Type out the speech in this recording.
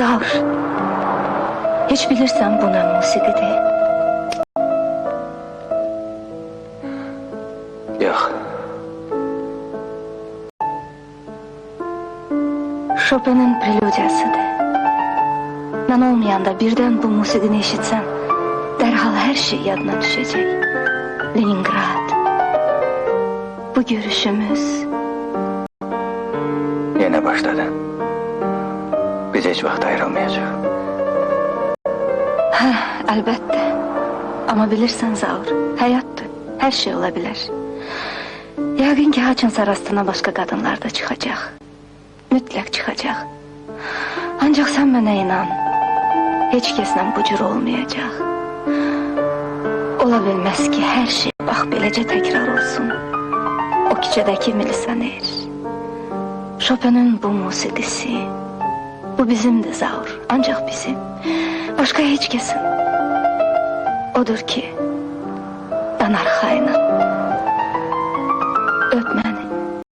Zaur, hiç bilirsen bu ne musiqidir? Yox. Chopin'in prelüdiyasıdır. Mən olmayanda birden bu musiqini eşitsen, derhal her şey yadına düşecek. Leningrad. Bu görüşümüz. Yine başladı. Biz hiç vaxt ayrılmayacaq. Hə, əlbəttə. Ama bilirsən Zaur, həyatdır, her şey olabilir. Yəqin ki, haçınsa rastına başka kadınlar da çıkacaq. Mütləq çıxacaq. Ancaq sən mənə inan, heç kəslə bu cür olmayacaq. Ola bilməz ki, hər şey bax beləcə təkrar olsun. O küçədəki milisioner, Chopin'in bu musiqisi, bu bizimdir Zaur, ancaq bizim, başqa heç kəsin. Odur ki, ben arxayınım.